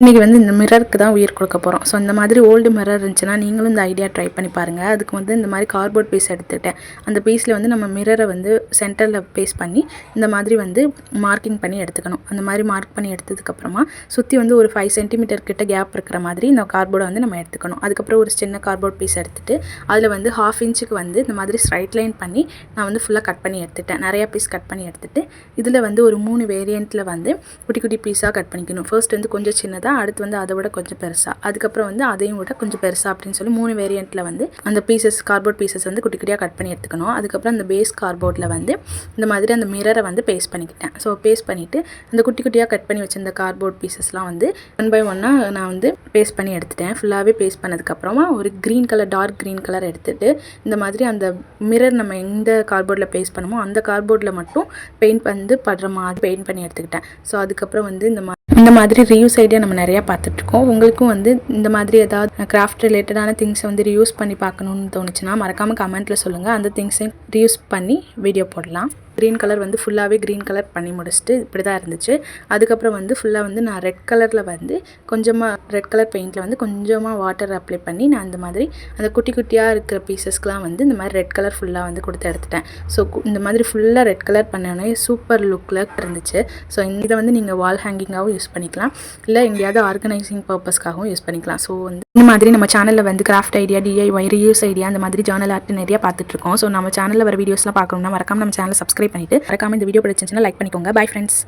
இன்றைக்கி வந்து இந்த மிரருக்கு தான் உயிர் கொடுக்க போகிறோம். ஸோ இந்த மாதிரி ஓல்டு மிரர் இருந்துச்சுன்னா நீங்களும் இந்த ஐடியா ட்ரை பண்ணி பாருங்கள். அதுக்கு வந்து இந்த மாதிரி கார்ட்போர்ட் பீஸ் எடுத்துக்கிட்டேன். அந்த பீஸில் வந்து நம்ம மிரரை வந்து சென்டரில் பேஸ்ட் பண்ணி இந்த மாதிரி வந்து மார்க்கிங் பண்ணி எடுத்துக்கணும். அந்த மாதிரி மார்க் பண்ணி எடுத்ததுக்கப்புறமா சுற்றி வந்து ஒரு 5 சென்டிமீட்டர் கிட்ட கேப் இருக்கிற மாதிரி இந்த கார்ட்போர்டை வந்து நம்ம எடுத்துக்கணும். அதுக்கப்புறம் ஒரு சின்ன கார்ட்போர்ட் பீஸ் எடுத்துகிட்டு அதில் வந்து 1/2 இன்ச்சுக்கு வந்து இந்த மாதிரி ஸ்ட்ரைட் லைன் பண்ணி நான் வந்து ஃபுல்லாக கட் பண்ணி எடுத்துட்டேன். நிறையா பீஸ் கட் பண்ணி எடுத்துகிட்டு இதில் வந்து ஒரு 3 வேரியண்ட்டில் வந்து குட்டி குட்டி பீஸாக கட் பண்ணிக்கணும். ஃபர்ஸ்ட் வந்து கொஞ்சம் சின்னதாக, அடுத்து வந்து அதை விட கொஞ்சம் பெருசாக, அதுக்கப்புறம் வந்து அதையும் விட கொஞ்சம் பெருசாக அப்படின்னு சொல்லி 3 வேரியண்ட்டில் வந்து அந்த பீசஸ் கார்ட்போர்ட் பீசஸ் வந்து குட்டி குட்டியாக கட் பண்ணி எடுத்துக்கணும். அதுக்கப்புறம் அந்த பேஸ் கார்ட்போர்டில் வந்து இந்த மாதிரி அந்த மிரரை வந்து பேஸ்ட் பண்ணிக்கிட்டேன். ஸோ பேஸ்ட் பண்ணிவிட்டு அந்த குட்டி குட்டியாக கட் பண்ணி வச்சிருந்த கார்ட்போர்ட் பீசஸ்லாம் வந்து 1 by 1 நான் வந்து பேஸ்ட் பண்ணி எடுத்துட்டேன். ஃபுல்லாகவே பேஸ்ட் பண்ணதுக்கப்புறமா ஒரு green colour, dark green colour எடுத்துகிட்டு இந்த மாதிரி அந்த மிரர் நம்ம எந்த கார்ட்போர்டில் பேஸ்ட் பண்ணுமோ அந்த கார்ட்போர்டில் மட்டும் பெயிண்ட் வந்து படுற மாதிரி பெயிண்ட் பண்ணி எடுத்துக்கிட்டேன். ஸோ அதுக்கப்புறம் வந்து இந்த மாதிரி ரீயூஸ் ஐடியா நம்ம நிறையா பார்த்துட்ருக்கோம். உங்களுக்கும் வந்து இந்த மாதிரி ஏதாவது கிராஃப்ட் ரிலேட்டடான திங்ஸை வந்து ரீயூஸ் பண்ணி பார்க்கணுன்னு தோணுச்சுன்னா மறக்காமல் கமெண்ட்டில் சொல்லுங்கள். அந்த திங்ஸையும் ரீயூஸ் பண்ணி வீடியோ போடலாம். க்ரீன் கலர் வந்து ஃபுல்லாகவே க்ரீன் கலர் பண்ணி முடிச்சுட்டு இப்படி தான் இருந்துச்சு. அதுக்கப்புறம் வந்து ஃபுல்லாக வந்து நான் ரெட் கலரில் வந்து கொஞ்சமாக ரெட் கலர் பெயிண்டில் வந்து கொஞ்சமாக வாட்டர் அப்ளை பண்ணி நான் இந்த மாதிரி அந்த குட்டி குட்டியாக இருக்கிற பீசஸ்க்கெலாம் வந்து இந்த மாதிரி ரெட் கலர் ஃபுல்லாக வந்து கொடுத்து எடுத்துட்டேன். ஸோ இந்த மாதிரி ஃபுல்லாக ரெட் கலர் பண்ணோன்னே சூப்பர் லுக்கில் இருந்துச்சு. ஸோ இதை வந்து நீங்கள் வால் ஹேங்கிங்காகவும் யூஸ் பண்ணிக்கலாம், இல்லை எங்கேயாவது ஆர்கனைசிங் பர்பஸ்க்காகவும் யூஸ் பண்ணிக்கலாம். ஸோ வந்து இந்த மாதிரி நம்ம சேனலில் வந்து craft idea, DIY, reuse idea அந்த மாதிரி ஜர்னல் ஆர்ட் நிறையா பார்த்துட்ருக்கோம். ஸோ நம்ம சேனலில் வர வீடியோஸ்லாம் பார்க்கணும்னா மறக்காம நம்ம சேனலை சப்ஸ்கிரைப் பண்ணிவிட்டு மறக்காம இந்த வீடியோ பிடிச்சிருந்துச்சுன்னா லைக் பண்ணிக்கோங்க. Bye friends.